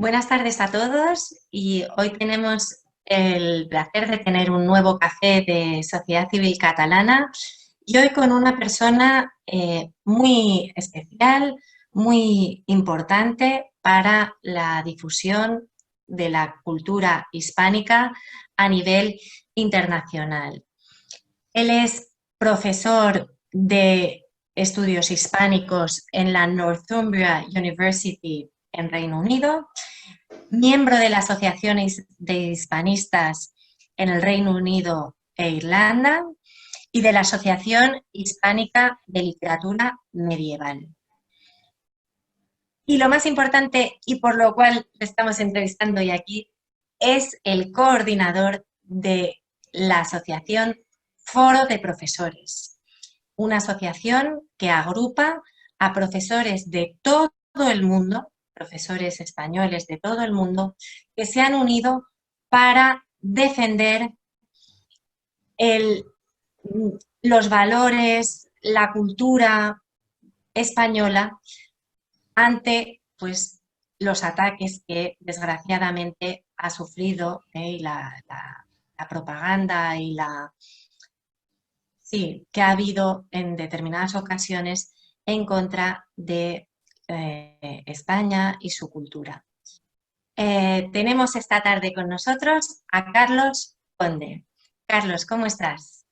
Buenas tardes a todos y hoy tenemos el placer de tener un nuevo café de Sociedad Civil Catalana y hoy con una persona muy especial, muy importante para la difusión de la cultura hispánica a nivel internacional. Él es profesor de estudios hispánicos en la Northumbria University en Reino Unido, miembro de la Asociación de Hispanistas en el Reino Unido e Irlanda y de la Asociación Hispánica de Literatura Medieval. Y lo más importante, y por lo cual le estamos entrevistando hoy aquí, es el coordinador de la Asociación Foro de Profesores, una asociación que agrupa a profesores de todo el mundo, profesores españoles de todo el mundo, que se han unido para defender los valores, la cultura española ante pues, los ataques que desgraciadamente ha sufrido y la propaganda y sí, que ha habido en determinadas ocasiones en contra de España y su cultura. Tenemos esta tarde con nosotros a Carlos Conde. Carlos, ¿cómo estás?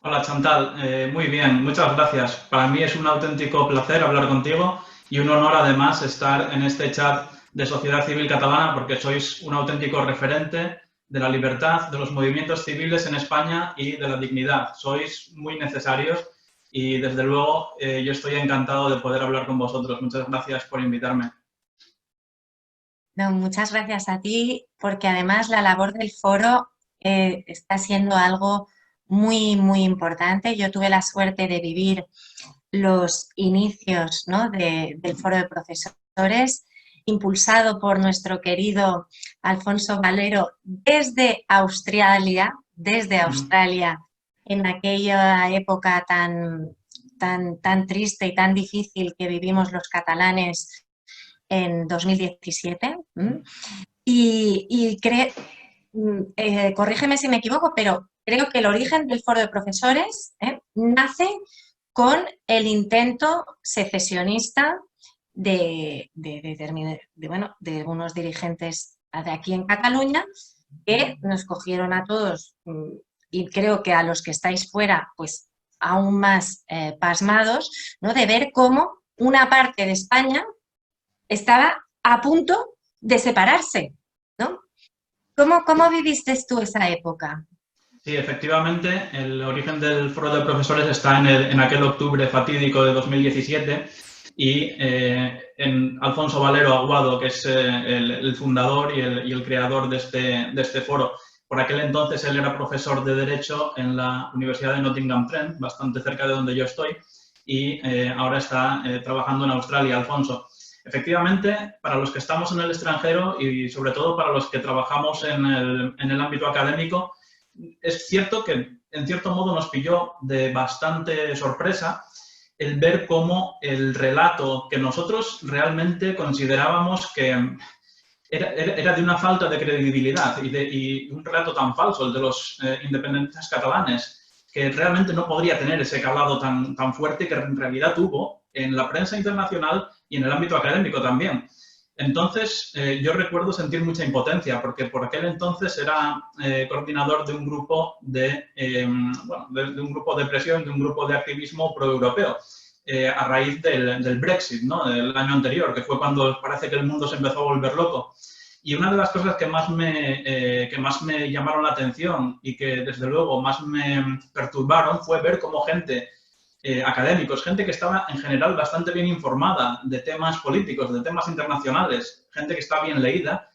Hola Chantal, muy bien, muchas gracias. Para mí es un auténtico placer hablar contigo y un honor además estar en este chat de Sociedad Civil Catalana porque sois un auténtico referente de la libertad, de los movimientos civiles en España y de la dignidad. Sois muy necesarios y desde luego yo estoy encantado de poder hablar con vosotros. Muchas gracias por invitarme. No, muchas gracias a ti porque además la labor del foro está siendo algo muy, muy importante. Yo tuve la suerte de vivir los inicios, ¿no?, del foro de profesores, impulsado por nuestro querido Alfonso Valero desde Australia, en aquella época tan triste y tan difícil que vivimos los catalanes en 2017. Corrígeme si me equivoco, pero creo que el origen del foro de profesores nace con el intento secesionista de unos dirigentes de aquí en Cataluña que nos cogieron a todos y creo que a los que estáis fuera pues aún más pasmados, ¿no?, de ver cómo una parte de España estaba a punto de separarse, ¿no? ¿Cómo viviste tú esa época? Sí, efectivamente, el origen del foro de profesores está en aquel octubre fatídico de 2017 y en Alfonso Valero Aguado, que es el fundador y el creador de este foro. Por aquel entonces él era profesor de Derecho en la Universidad de Nottingham-Trent, bastante cerca de donde yo estoy, y ahora está trabajando en Australia, Alfonso. Efectivamente, para los que estamos en el extranjero y sobre todo para los que trabajamos en el ámbito académico, es cierto que en cierto modo nos pilló de bastante sorpresa el ver cómo el relato que nosotros realmente considerábamos que era de una falta de credibilidad y un relato tan falso, el de los independentistas catalanes, que realmente no podría tener ese calado tan fuerte que en realidad tuvo en la prensa internacional y en el ámbito académico también. Entonces, yo recuerdo sentir mucha impotencia, porque por aquel entonces era coordinador de un grupo de un grupo de presión, de un grupo de activismo proeuropeo, a raíz del Brexit, ¿no?, del año anterior, que fue cuando parece que el mundo se empezó a volver loco. Y una de las cosas que más me llamaron la atención y que, desde luego, más me perturbaron fue ver cómo gente académicos, gente que estaba en general bastante bien informada de temas políticos, de temas internacionales, gente que está bien leída,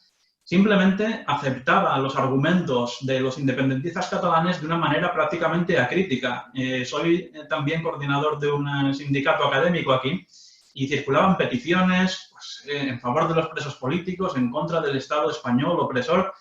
simplemente aceptaba los argumentos de los independentistas catalanes de una manera prácticamente acrítica. Soy también coordinador de un sindicato académico aquí y circulaban peticiones pues, en favor de los presos políticos, en contra del Estado español opresor.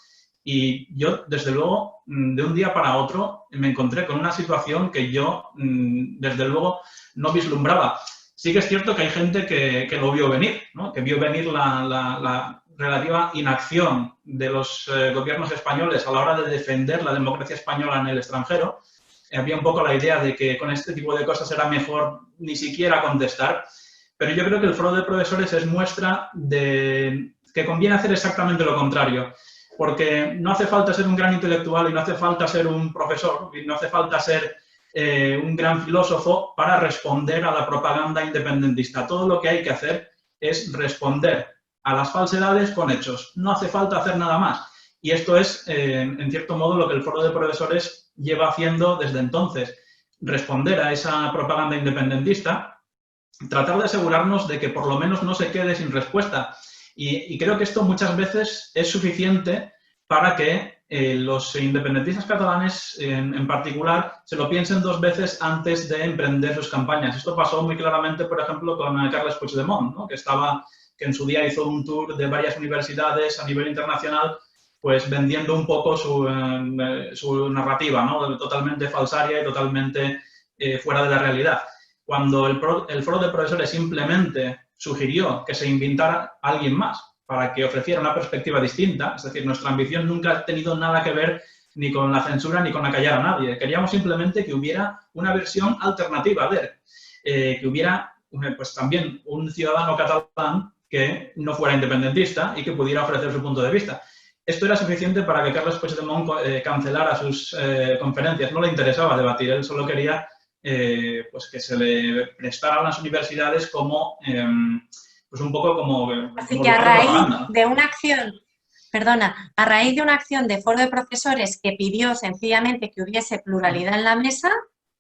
Y yo, desde luego, de un día para otro, me encontré con una situación que yo, desde luego, no vislumbraba. Sí que es cierto que hay gente que lo vio venir, ¿no?, que vio venir la relativa inacción de los gobiernos españoles a la hora de defender la democracia española en el extranjero. Había un poco la idea de que con este tipo de cosas era mejor ni siquiera contestar, pero yo creo que el foro de profesores es muestra de que conviene hacer exactamente lo contrario, porque no hace falta ser un gran intelectual y no hace falta ser un profesor y no hace falta ser un gran filósofo para responder a la propaganda independentista. Todo lo que hay que hacer es responder a las falsedades con hechos. No hace falta hacer nada más. Y esto es, en cierto modo, lo que el foro de profesores lleva haciendo desde entonces. Responder a esa propaganda independentista, tratar de asegurarnos de que por lo menos no se quede sin respuesta. Y creo que esto muchas veces es suficiente para que los independentistas catalanes, en particular, se lo piensen dos veces antes de emprender sus campañas. Esto pasó muy claramente, por ejemplo, con Carles Puigdemont, ¿no? que en su día hizo un tour de varias universidades a nivel internacional, pues vendiendo un poco su narrativa, ¿no? Totalmente falsaria y totalmente fuera de la realidad. Cuando el foro de profesores simplemente sugirió que se invitara a alguien más para que ofreciera una perspectiva distinta, es decir, nuestra ambición nunca ha tenido nada que ver ni con la censura ni con acallar a nadie. Queríamos simplemente que hubiera una versión alternativa, a ver, que hubiera pues también un ciudadano catalán que no fuera independentista y que pudiera ofrecer su punto de vista. Esto era suficiente para que Carles Puigdemont cancelara sus conferencias. No le interesaba debatir, él solo quería pues que se le prestara a las universidades como, pues un poco como Así que a raíz de una acción, perdona, a raíz de una acción de foro de profesores que pidió sencillamente que hubiese pluralidad en la mesa,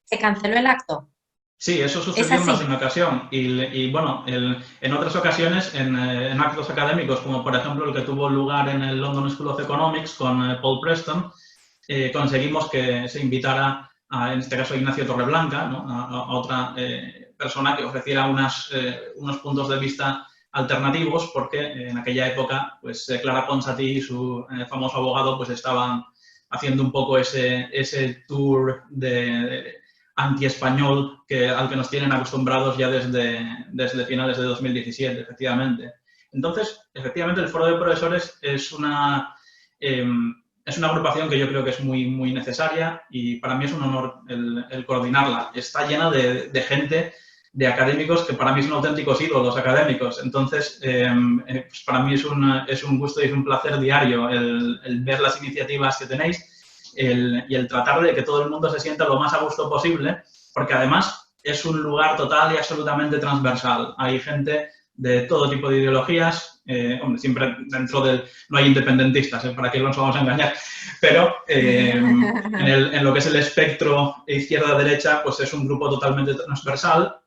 se canceló el acto. Sí, eso sucedió en más de una ocasión. Y bueno, en otras ocasiones, en actos académicos, como por ejemplo el que tuvo lugar en el London School of Economics con Paul Preston, conseguimos que se invitara en este caso Ignacio Torreblanca, ¿no? a otra persona que ofreciera unos puntos de vista alternativos, porque en aquella época pues Clara Ponsatí y su famoso abogado pues estaban haciendo un poco ese tour de anti-español al que nos tienen acostumbrados ya desde finales de 2017, efectivamente. Entonces, efectivamente, el foro de profesores es una agrupación que yo creo que es muy, muy necesaria y para mí es un honor el coordinarla. Está llena de gente, de académicos, que para mí son auténticos ídolos académicos. Entonces, pues para mí es un gusto y es un placer diario el ver las iniciativas que tenéis y el tratar de que todo el mundo se sienta lo más a gusto posible, porque además es un lugar total y absolutamente transversal. Hay gente de todo tipo de ideologías, hombre, siempre dentro del... No hay independentistas, para que no nos vamos a engañar, pero en lo que es el espectro izquierda-derecha, pues es un grupo totalmente transversal.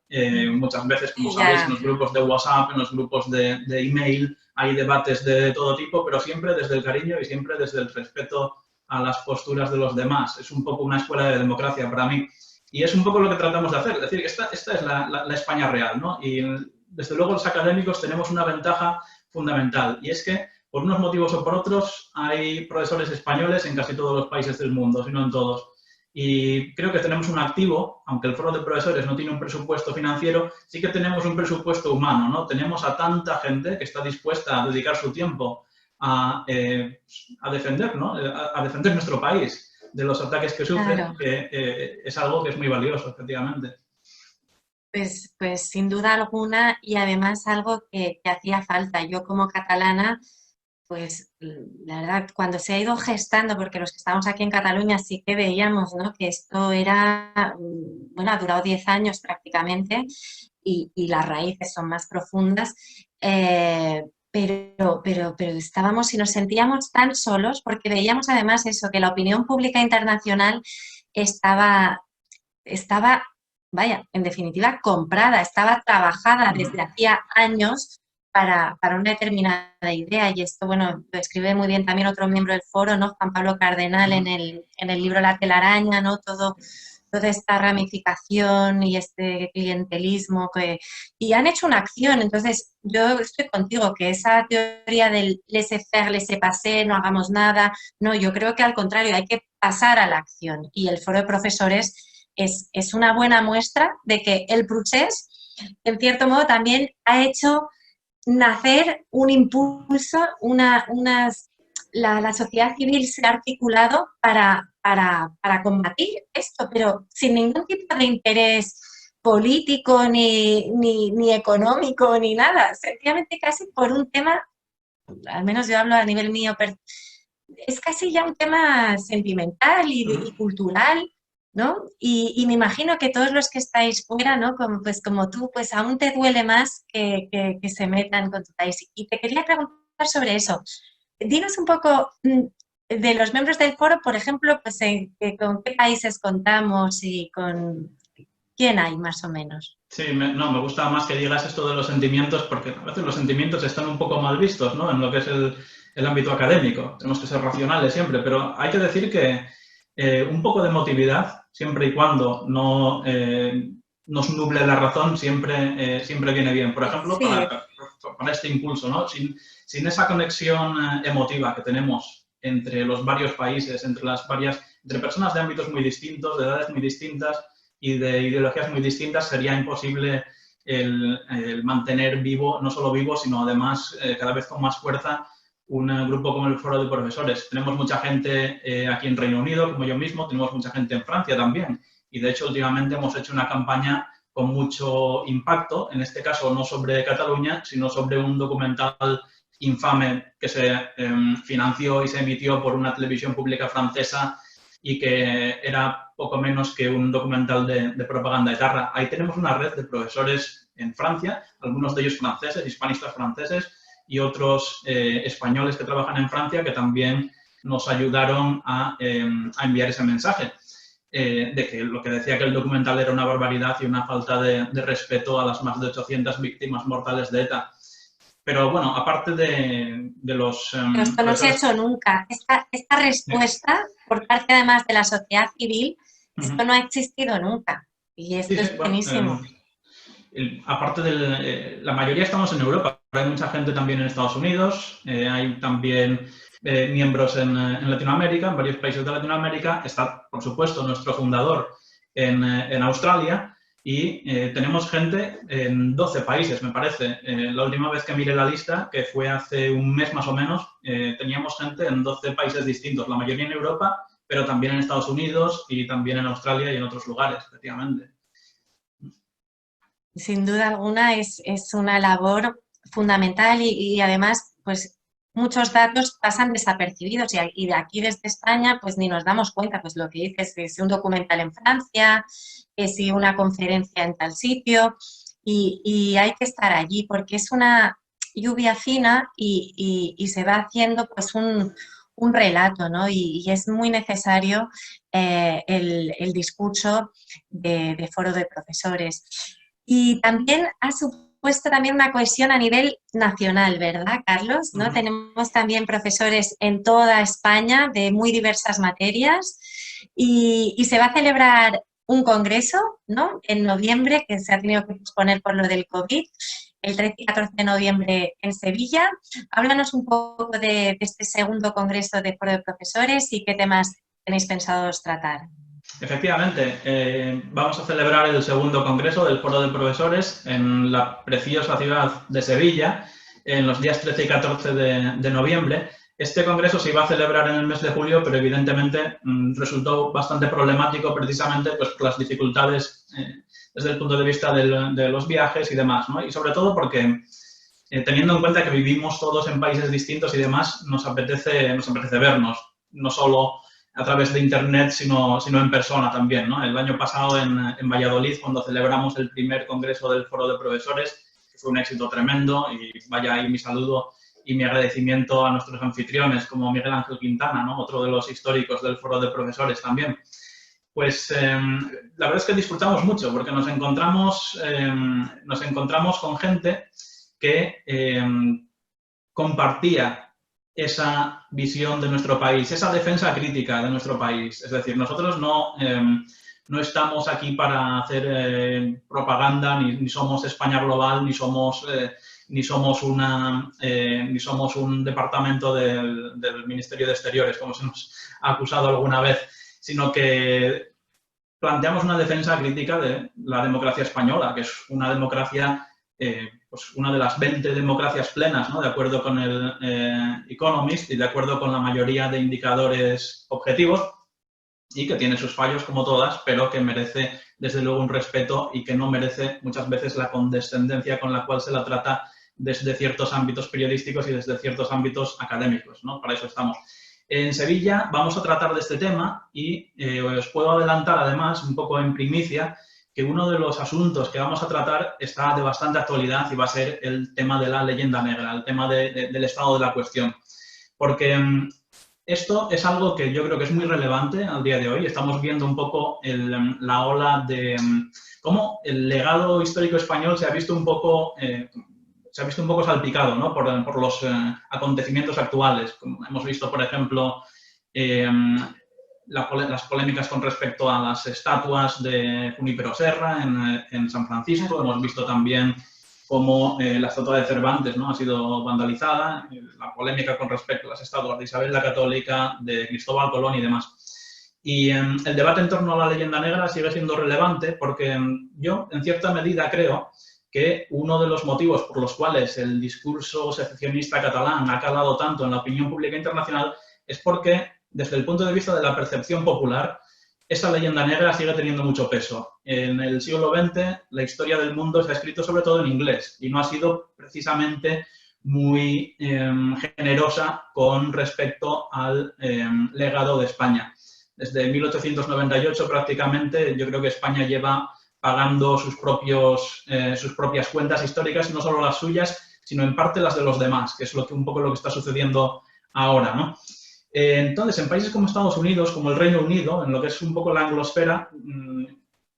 Muchas veces, como sabéis, en los grupos de WhatsApp, en los grupos de email, hay debates de todo tipo, pero siempre desde el cariño y siempre desde el respeto a las posturas de los demás. Es un poco una escuela de democracia para mí. Y es un poco lo que tratamos de hacer. Es decir, esta es la España real, ¿no? Y desde luego los académicos tenemos una ventaja fundamental y es que por unos motivos o por otros hay profesores españoles en casi todos los países del mundo, si no en todos. Y creo que tenemos un activo, aunque el foro de profesores no tiene un presupuesto financiero, sí que tenemos un presupuesto humano, ¿no? Tenemos a tanta gente que está dispuesta a dedicar su tiempo a defender, ¿no? A defender nuestro país de los ataques que sufre, claro, que es algo que es muy valioso, efectivamente. Pues sin duda alguna y además algo que hacía falta. Yo como catalana, pues la verdad, cuando se ha ido gestando, porque los que estamos aquí en Cataluña sí que veíamos, ¿no?, que esto era, bueno, ha durado 10 años prácticamente y las raíces son más profundas, pero estábamos y nos sentíamos tan solos porque veíamos además eso, que la opinión pública internacional estaba vaya, en definitiva, comprada, estaba trabajada desde hacía años para una determinada idea. Y esto, bueno, lo escribe muy bien también otro miembro del foro, ¿no?, Juan Pablo Cardenal, en el libro La telaraña, ¿no?, toda esta ramificación y este clientelismo. Y han hecho una acción. Entonces, yo estoy contigo, que esa teoría del laissez-faire, laissez-passer, no hagamos nada, no, yo creo que al contrario, hay que pasar a la acción. Y el foro de profesores es una buena muestra de que el procés, en cierto modo, también ha hecho nacer un impulso, la sociedad civil se ha articulado para combatir esto, pero sin ningún tipo de interés político ni económico ni nada, sencillamente casi por un tema, al menos yo hablo a nivel mío, es casi ya un tema sentimental y cultural, ¿no? Y me imagino que todos los que estáis fuera, ¿no? Como tú, pues aún te duele más que se metan con tu país. Y te quería preguntar sobre eso. Dinos un poco de los miembros del foro, por ejemplo, pues con qué países contamos y con quién hay más o menos. Sí, no, me gusta más que digas esto de los sentimientos, porque a veces los sentimientos están un poco mal vistos, ¿no? En lo que es el ámbito académico. Tenemos que ser racionales siempre, pero hay que decir que un poco de emotividad, siempre y cuando no nos nuble la razón, siempre viene bien. Por ejemplo, Sí. para este impulso, ¿no? Sin esa conexión emotiva que tenemos entre los varios países, entre personas de ámbitos muy distintos, de edades muy distintas y de ideologías muy distintas, sería imposible el mantener vivo, no solo vivo, sino además cada vez con más fuerza, un grupo como el Foro de Profesores. Tenemos mucha gente aquí en Reino Unido, como yo mismo, tenemos mucha gente en Francia también. Y de hecho, últimamente hemos hecho una campaña con mucho impacto, en este caso no sobre Cataluña, sino sobre un documental infame que se financió y se emitió por una televisión pública francesa y que era poco menos que un documental de propaganda etarra. Ahí tenemos una red de profesores en Francia, algunos de ellos franceses, hispanistas franceses, y otros españoles que trabajan en Francia que también nos ayudaron a enviar ese mensaje de que lo que decía que el documental era una barbaridad y una falta de respeto a las más de 800 víctimas mortales de ETA. Pero bueno, aparte de los... Pero esto no se ha hecho nunca. Esta respuesta por parte además de la sociedad civil, esto no ha existido nunca. Y esto es buenísimo. Aparte de la mayoría estamos en Europa, pero hay mucha gente también en Estados Unidos, hay también miembros en Latinoamérica, en varios países de Latinoamérica. Está, por supuesto, nuestro fundador en Australia y tenemos gente en 12 países, me parece. La última vez que miré la lista, que fue hace un mes más o menos, teníamos gente en 12 países distintos, la mayoría en Europa, pero también en Estados Unidos y también en Australia y en otros lugares, efectivamente. Sin duda alguna es una labor fundamental y además, pues muchos datos pasan desapercibidos y de aquí desde España pues ni nos damos cuenta, pues lo que dices, que si un documental en Francia, que si una conferencia en tal sitio y hay que estar allí porque es una lluvia fina y se va haciendo pues un relato, ¿no? Y es muy necesario el discurso de foro de profesores. Y también ha supuesto también una cohesión a nivel nacional, ¿verdad, Carlos? ¿No? Tenemos también profesores en toda España de muy diversas materias y se va a celebrar un congreso, ¿no? En noviembre, que se ha tenido que posponer por lo del COVID, el 13 y 14 de noviembre en Sevilla. Háblanos un poco de este segundo congreso de Foro de Profesores y qué temas tenéis pensados tratar. Efectivamente, vamos a celebrar el segundo congreso del Foro de Profesores en la preciosa ciudad de Sevilla en los días 13 y 14 de noviembre. Este congreso se iba a celebrar en el mes de julio, pero evidentemente resultó bastante problemático precisamente pues, por las dificultades desde el punto de vista de los viajes y demás, ¿no? Y sobre todo porque teniendo en cuenta que vivimos todos en países distintos y demás, nos apetece vernos, no solo a través de Internet, sino en persona también, ¿no? El año pasado en Valladolid, cuando celebramos el primer congreso del Foro de Profesores, que fue un éxito tremendo, y vaya ahí mi saludo y mi agradecimiento a nuestros anfitriones, como Miguel Ángel Quintana, ¿no? Otro de los históricos del Foro de Profesores también. Pues la verdad es que disfrutamos mucho, porque nos encontramos con gente que compartía esa visión de nuestro país, esa defensa crítica de nuestro país. Es decir, nosotros no estamos aquí para hacer propaganda, ni somos España Global, ni somos un departamento del Ministerio de Exteriores, como se nos ha acusado alguna vez, sino que planteamos una defensa crítica de la democracia española, que es una democracia pues una de las 20 democracias plenas, ¿no? De acuerdo con el Economist y de acuerdo con la mayoría de indicadores objetivos, y que tiene sus fallos como todas, pero que merece desde luego un respeto y que no merece muchas veces la condescendencia con la cual se la trata desde ciertos ámbitos periodísticos y desde ciertos ámbitos académicos, ¿no? Para eso estamos. En Sevilla vamos a tratar de este tema y os puedo adelantar además un poco en primicia que uno de los asuntos que vamos a tratar está de bastante actualidad y va a ser el tema de la leyenda negra, el tema del estado de la cuestión. Porque esto es algo que yo creo que es muy relevante al día de hoy. Estamos viendo un poco la ola de cómo el legado histórico español se ha visto un poco salpicado, ¿no? por los acontecimientos actuales. Como hemos visto, por ejemplo, las polémicas con respecto a las estatuas de Junípero Serra en San Francisco. Hemos visto también cómo la estatua de Cervantes, ¿no? Ha sido vandalizada, la polémica con respecto a las estatuas de Isabel la Católica, de Cristóbal Colón y demás. Y el debate en torno a la leyenda negra sigue siendo relevante porque yo, en cierta medida, creo que uno de los motivos por los cuales el discurso secesionista catalán ha calado tanto en la opinión pública internacional es porque, desde el punto de vista de la percepción popular, esa leyenda negra sigue teniendo mucho peso. En el siglo XX, la historia del mundo se ha escrito sobre todo en inglés y no ha sido precisamente muy generosa con respecto al legado de España. Desde 1898 prácticamente yo creo que España lleva pagando sus propias cuentas históricas, no solo las suyas, sino en parte las de los demás, que es un poco lo que está sucediendo ahora, ¿no? Entonces, en países como Estados Unidos, como el Reino Unido, en lo que es un poco la anglosfera,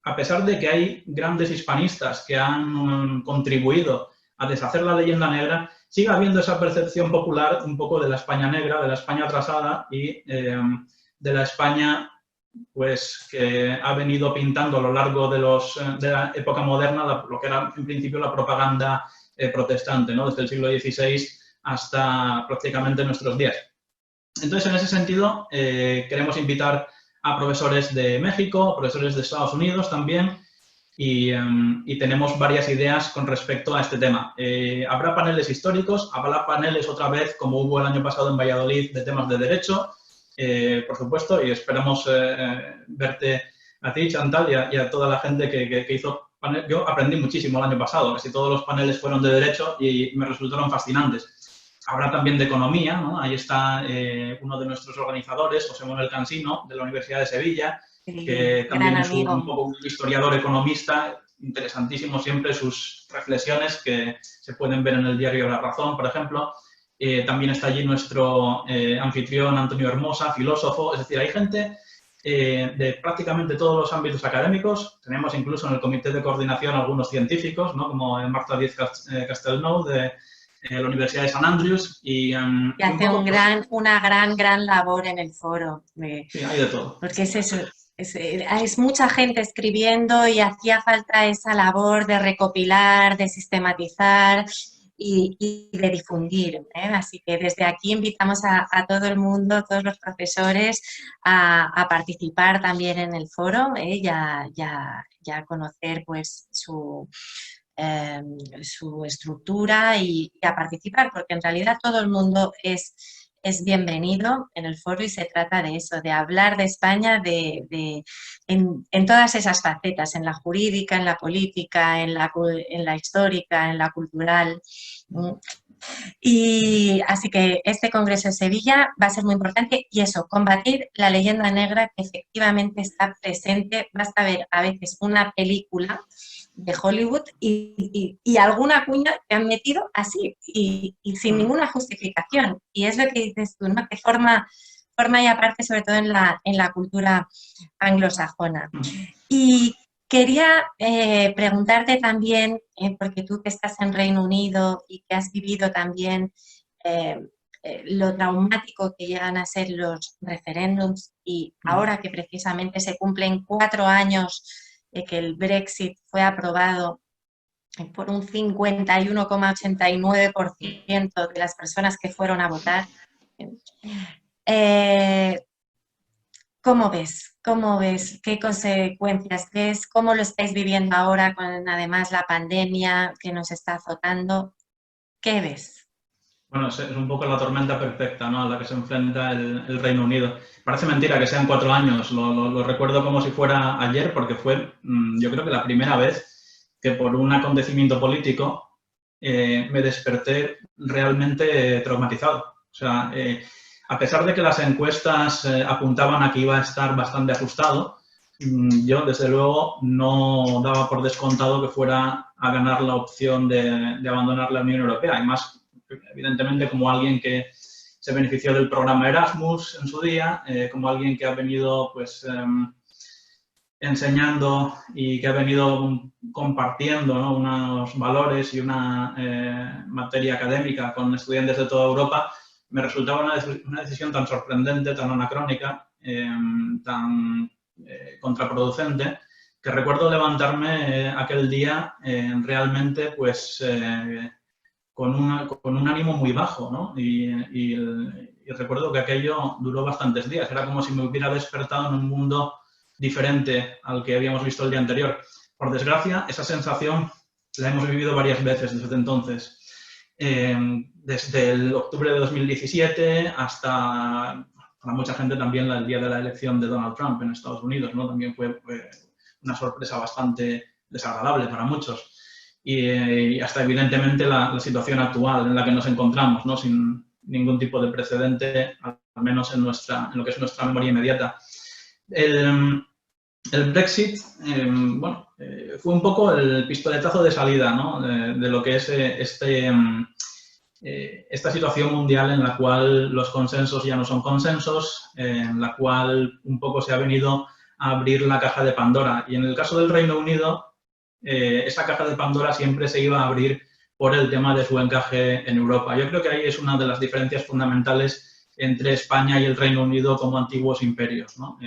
a pesar de que hay grandes hispanistas que han contribuido a deshacer la leyenda negra, sigue habiendo esa percepción popular un poco de la España negra, de la España atrasada y de la España pues, que ha venido pintando a lo largo de la época moderna lo que era en principio la propaganda protestante, ¿no? Desde el siglo XVI hasta prácticamente nuestros días. Entonces, en ese sentido, queremos invitar a profesores de México, profesores de Estados Unidos también, y tenemos varias ideas con respecto a este tema. Habrá paneles históricos, habrá paneles otra vez, como hubo el año pasado en Valladolid, de temas de derecho, por supuesto, y esperamos verte a ti, Chantal, y a toda la gente que hizo panel. Yo aprendí muchísimo el año pasado, casi todos los paneles fueron de derecho y me resultaron fascinantes. Habrá también de economía, ¿no? Ahí está uno de nuestros organizadores, José Manuel Cansino, de la Universidad de Sevilla, que también es un poco un historiador economista, interesantísimo siempre sus reflexiones que se pueden ver en el diario La Razón, por ejemplo. También está allí nuestro anfitrión Antonio Hermosa, filósofo. Es decir, hay gente de prácticamente todos los ámbitos académicos. Tenemos incluso en el comité de coordinación algunos científicos, ¿no? Como Marta Díez Castelnou, de la Universidad de San Andrews. Y hace una gran labor en el foro. Sí, hay de todo. Porque es eso. Es mucha gente escribiendo y hacía falta esa labor de recopilar, de sistematizar y de difundir, ¿eh? Así que desde aquí invitamos a todo el mundo, todos los profesores, a participar también en el foro, ¿eh? y a conocer pues su estructura y a participar, porque en realidad todo el mundo es bienvenido en el foro y se trata de eso, de hablar de España en todas esas facetas, en la jurídica, en la política, en la histórica, en la cultural. Y así que este Congreso de Sevilla va a ser muy importante y eso, combatir la leyenda negra que efectivamente está presente. Basta ver a veces una película de Hollywood y alguna cuña que han metido así y sin ninguna justificación. Y es lo que dices tú, ¿no? Que forma ya parte sobre todo en la cultura anglosajona. Y quería preguntarte también, porque tú que estás en Reino Unido y que has vivido también lo traumático que llegan a ser los referéndums y ahora que precisamente se cumplen 4 años de que el Brexit fue aprobado por un 51,89% de las personas que fueron a votar. ¿Cómo ves? ¿Cómo ves? ¿Qué consecuencias ves? ¿Cómo lo estáis viviendo ahora con además la pandemia que nos está azotando? ¿Qué ves? Bueno, es un poco la tormenta perfecta, ¿no?, a la que se enfrenta el Reino Unido. Parece mentira que sean 4 años, lo recuerdo como si fuera ayer, porque fue, yo creo que la primera vez que por un acontecimiento político me desperté realmente traumatizado. O sea, a pesar de que las encuestas apuntaban a que iba a estar bastante ajustado, yo, desde luego, no daba por descontado que fuera a ganar la opción de abandonar la Unión Europea. Y más, evidentemente, como alguien que se benefició del programa Erasmus en su día, como alguien que ha venido pues, enseñando y que ha venido compartiendo, ¿no?, unos valores y una materia académica con estudiantes de toda Europa, me resultaba una decisión tan sorprendente, tan anacrónica, tan contraproducente, que recuerdo levantarme aquel día realmente pues con un ánimo muy bajo, ¿no? Y recuerdo que aquello duró bastantes días. Era como si me hubiera despertado en un mundo diferente al que habíamos visto el día anterior. Por desgracia, esa sensación la hemos vivido varias veces desde entonces. Desde el octubre de 2017 hasta, para mucha gente también, el día de la elección de Donald Trump en Estados Unidos, ¿no? También fue una sorpresa bastante desagradable para muchos. Y hasta, evidentemente, la situación actual en la que nos encontramos, ¿no?, sin ningún tipo de precedente, al menos en lo que es nuestra memoria inmediata. El Brexit, bueno, fue un poco el pistoletazo de salida, ¿no?, de lo que es esta situación mundial en la cual los consensos ya no son consensos, en la cual un poco se ha venido a abrir la caja de Pandora. Y en el caso del Reino Unido, esa caja de Pandora siempre se iba a abrir por el tema de su encaje en Europa. Yo creo que ahí es una de las diferencias fundamentales entre España y el Reino Unido como antiguos imperios, ¿no?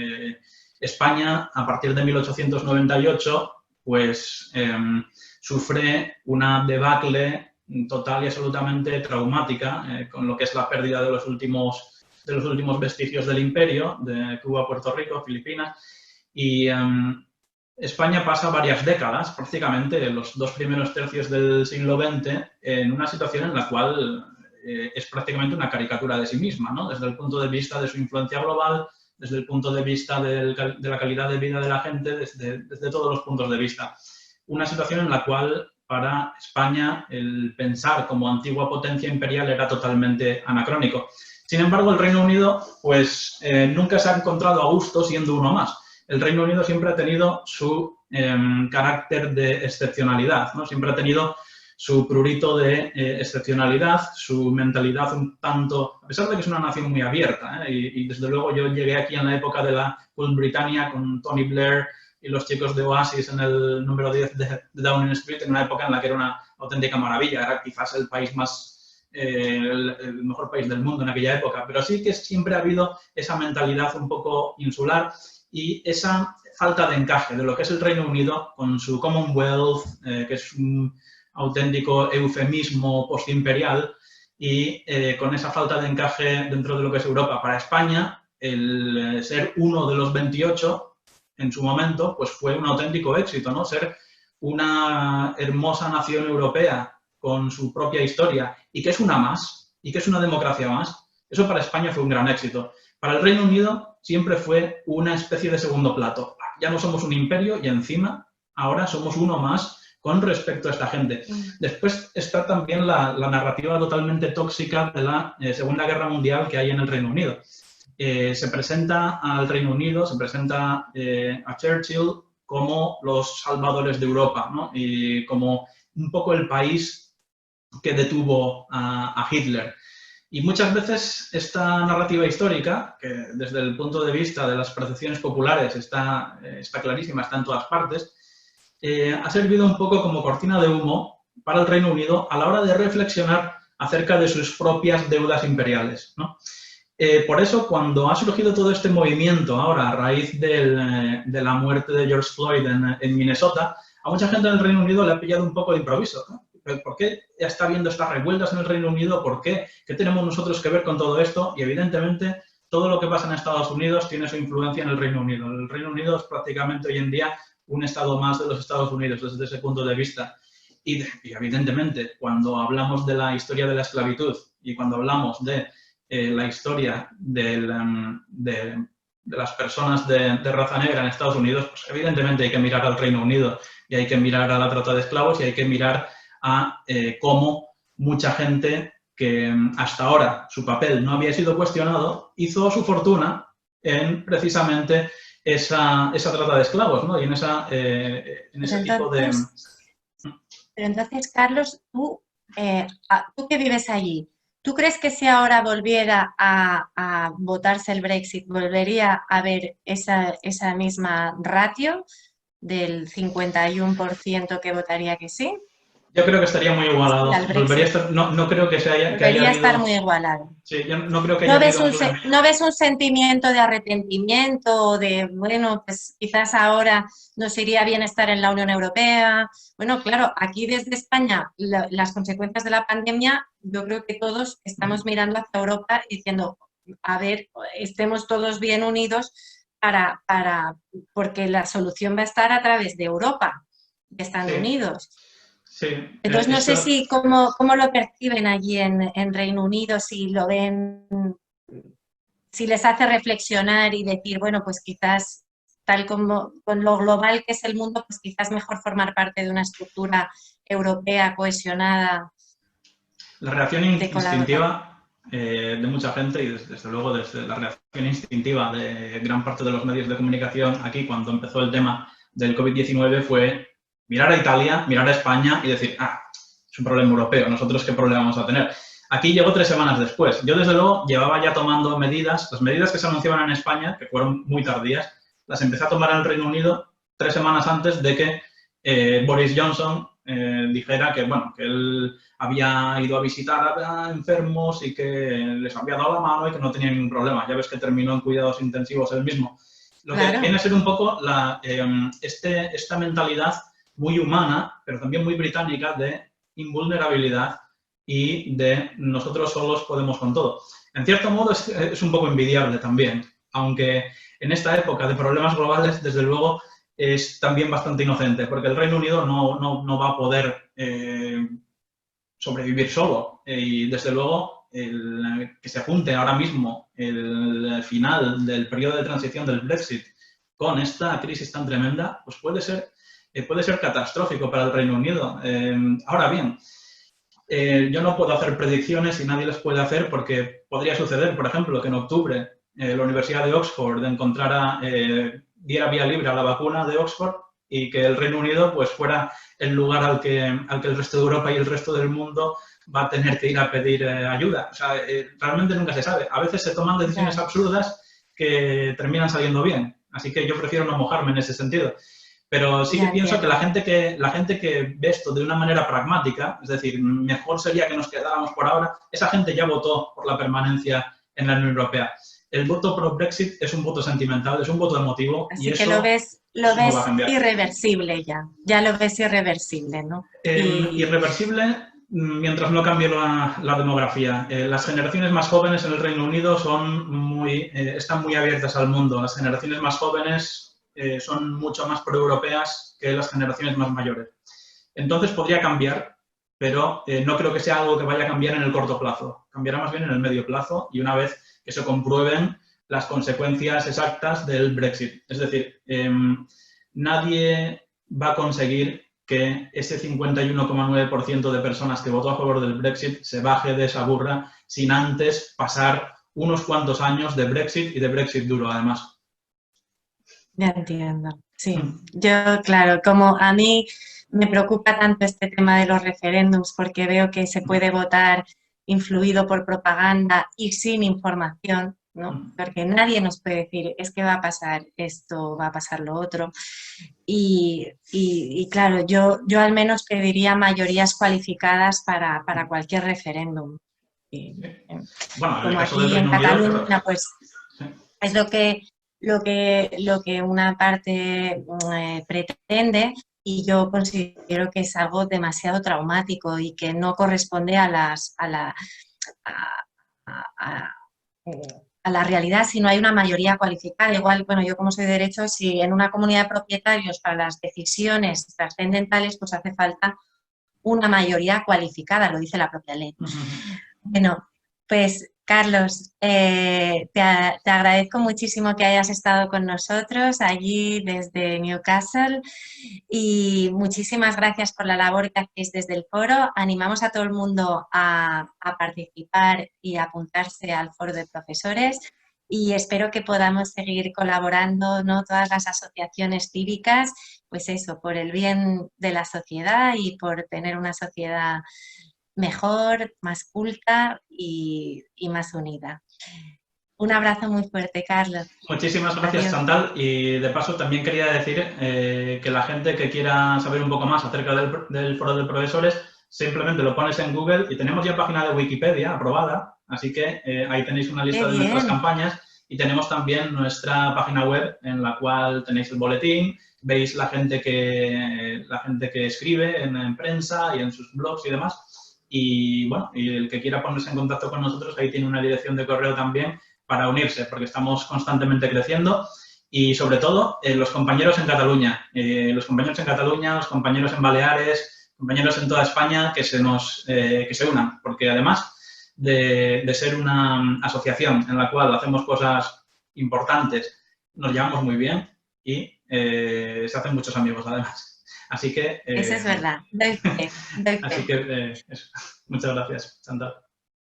España, a partir de 1898, pues sufre una debacle total y absolutamente traumática, con lo que es la pérdida de los últimos vestigios del imperio, de Cuba, Puerto Rico, Filipinas, y España pasa varias décadas, prácticamente los 2 primeros tercios del siglo XX, en una situación en la cual es prácticamente una caricatura de sí misma, ¿no?, desde el punto de vista de su influencia global, desde el punto de vista de la calidad de vida de la gente, desde todos los puntos de vista. Una situación en la cual, para España, el pensar como antigua potencia imperial era totalmente anacrónico. Sin embargo, el Reino Unido pues nunca se ha encontrado a gusto siendo uno más. El Reino Unido siempre ha tenido su carácter de excepcionalidad, ¿no? Siempre ha tenido su prurito de excepcionalidad, su mentalidad un tanto, a pesar de que es una nación muy abierta, y desde luego yo llegué aquí en la época de la Cool Britannia con Tony Blair y los chicos de Oasis en el número 10 de Downing Street, en una época en la que era una auténtica maravilla, era quizás el país más, el mejor país del mundo en aquella época, pero sí que siempre ha habido esa mentalidad un poco insular y esa falta de encaje de lo que es el Reino Unido con su Commonwealth, que es un auténtico eufemismo postimperial, y con esa falta de encaje dentro de lo que es Europa. Para España, el ser uno de los 28 en su momento, pues fue un auténtico éxito, ¿no? Ser una hermosa nación europea con su propia historia y que es una más, y que es una democracia más, eso para España fue un gran éxito. Para el Reino Unido siempre fue una especie de segundo plato. Ya no somos un imperio y encima ahora somos uno más con respecto a esta gente. Después está también la narrativa totalmente tóxica de la Segunda Guerra Mundial que hay en el Reino Unido. Se presenta al Reino Unido, se presenta a Churchill como los salvadores de Europa, ¿no? Y como un poco el país que detuvo a Hitler. Y muchas veces esta narrativa histórica, que desde el punto de vista de las percepciones populares está clarísima, está en todas partes, ha servido un poco como cortina de humo para el Reino Unido a la hora de reflexionar acerca de sus propias deudas imperiales, ¿no? Por eso, cuando ha surgido todo este movimiento ahora a raíz de la muerte de George Floyd en Minnesota, a mucha gente del Reino Unido le ha pillado un poco de improviso, ¿no? ¿Por qué está habiendo estas revueltas en el Reino Unido? ¿Por qué? ¿Qué tenemos nosotros que ver con todo esto? Y evidentemente todo lo que pasa en Estados Unidos tiene su influencia en el Reino Unido. El Reino Unido es prácticamente hoy en día un estado más de los Estados Unidos desde ese punto de vista. Y evidentemente, cuando hablamos de la historia de la esclavitud y cuando hablamos de la historia de las personas de raza negra en Estados Unidos, pues evidentemente hay que mirar al Reino Unido y hay que mirar a la trata de esclavos y hay que mirar a cómo mucha gente que hasta ahora su papel no había sido cuestionado, hizo su fortuna en precisamente esa trata de esclavos, ¿no? Y en ese tipo de... Pero entonces, Carlos, tú que vives allí, ¿tú crees que si ahora volviera a votarse el Brexit, volvería a haber esa misma ratio del 51% que votaría que sí? Yo creo que estaría muy igualado. Al Volvería a Brexit. estar, no creo que haya Volvería a estar habido... muy igualado. Sí, yo no creo que haya habido un cambio. ¿No ves un sentimiento de arrepentimiento o de, bueno, pues quizás ahora nos iría bien estar en la Unión Europea? Bueno, claro, aquí desde España las consecuencias de la pandemia, yo creo que todos estamos mirando hacia Europa y diciendo, a ver, estemos todos bien unidos porque la solución va a estar a través de Europa, estando Sí, unidos. sí. Entonces, no sé Esto, si cómo lo perciben allí en Reino Unido, si lo ven, si les hace reflexionar y decir, bueno, pues quizás tal como con lo global que es el mundo, pues quizás mejor formar parte de una estructura europea cohesionada la reacción de colaboración. instintiva de mucha gente y desde luego desde la reacción instintiva de gran parte de los medios de comunicación aquí cuando empezó el tema del COVID-19 fue mirar a Italia, mirar a España y decir, es un problema europeo, nosotros qué problema vamos a tener. Aquí llegó 3 semanas después. Yo, desde luego, llevaba ya tomando medidas, las medidas que se anunciaban en España, que fueron muy tardías, las empecé a tomar en el Reino Unido 3 semanas antes de que Boris Johnson dijera que, bueno, que él había ido a visitar a enfermos y que les había dado la mano y que no tenía ningún problema. Ya ves que terminó en cuidados intensivos él mismo. Lo que viene a ser un poco esta mentalidad muy humana, pero también muy británica, de invulnerabilidad y de nosotros solos podemos con todo. En cierto modo es un poco envidiable también, aunque en esta época de problemas globales, desde luego, es también bastante inocente, porque el Reino Unido no va a poder sobrevivir solo. Y desde luego, que se apunte ahora mismo el final del periodo de transición del Brexit con esta crisis tan tremenda, pues puede ser catastrófico para el Reino Unido. Ahora bien, yo no puedo hacer predicciones y nadie las puede hacer porque podría suceder, por ejemplo, que en octubre la Universidad de Oxford diera vía libre a la vacuna de Oxford y que el Reino Unido pues fuera el lugar al que el resto de Europa y el resto del mundo va a tener que ir a pedir ayuda. O sea, realmente nunca se sabe. A veces se toman decisiones absurdas que terminan saliendo bien. Así que yo prefiero no mojarme en ese sentido. Pero sí que pienso que la gente que ve esto de una manera pragmática, es decir, mejor sería que nos quedáramos por ahora, esa gente ya votó por la permanencia en la Unión Europea. El voto pro Brexit es un voto sentimental, es un voto emotivo. Así y que eso lo ves no va a cambiar. irreversible ya lo ves irreversible, ¿no? Irreversible mientras no cambie la demografía. Las generaciones más jóvenes en el Reino Unido están muy abiertas al mundo. Las generaciones más jóvenes son mucho más proeuropeas que las generaciones más mayores. Entonces podría cambiar, pero no creo que sea algo que vaya a cambiar en el corto plazo. Cambiará más bien en el medio plazo y una vez que se comprueben las consecuencias exactas del Brexit. Es decir, nadie va a conseguir que ese 51,9% de personas que votó a favor del Brexit se baje de esa burra sin antes pasar unos cuantos años de Brexit y de Brexit duro, además. Ya entiendo, sí. Yo, claro, como a mí me preocupa tanto este tema de los referéndums porque veo que se puede votar influido por propaganda y sin información, ¿no? Porque nadie nos puede decir, es que va a pasar esto, va a pasar lo otro. Y claro, yo al menos pediría mayorías cualificadas para cualquier referéndum. Bueno, en el Como caso del aquí en Reino Unido, Cataluña, pues es lo que una parte pretende, y yo considero que es algo demasiado traumático y que no corresponde a a la realidad si no hay una mayoría cualificada. Igual, bueno, yo como soy de derecho, si en una comunidad de propietarios para las decisiones trascendentales, pues hace falta una mayoría cualificada, lo dice la propia ley. Bueno, pues Carlos, te agradezco muchísimo que hayas estado con nosotros allí desde Newcastle y muchísimas gracias por la labor que hacéis desde el foro. Animamos a todo el mundo a participar y a apuntarse al foro de profesores y espero que podamos seguir colaborando, ¿no? Todas las asociaciones cívicas, pues eso, por el bien de la sociedad y por tener una sociedad mejor, más culta y más unida. Un abrazo muy fuerte, Carlos. Muchísimas gracias, Adiós. Chantal. Y de paso también quería decir que la gente que quiera saber un poco más acerca del foro de profesores, simplemente lo pones en Google y tenemos ya página de Wikipedia aprobada, así que ahí tenéis una lista ¡Qué de nuestras bien! campañas y tenemos también nuestra página web en la cual tenéis el boletín, veis la gente que escribe en prensa y en sus blogs y demás. Y bueno, y el que quiera ponerse en contacto con nosotros, ahí tiene una dirección de correo también para unirse, porque estamos constantemente creciendo y, sobre todo, los compañeros en Cataluña, los compañeros en Baleares, compañeros en toda España que se unan, porque además de ser una asociación en la cual hacemos cosas importantes, nos llevamos muy bien y se hacen muchos amigos, además. Así que... Eso es verdad. Doy fe, doy fe. Así que eso. Muchas gracias, Chantal.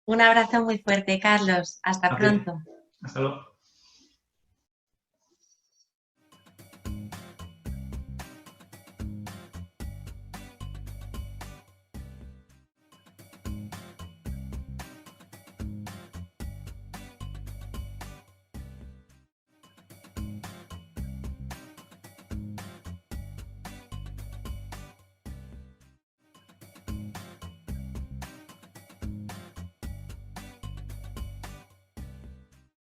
Un abrazo muy fuerte, Carlos. Hasta A ti. pronto. Hasta luego.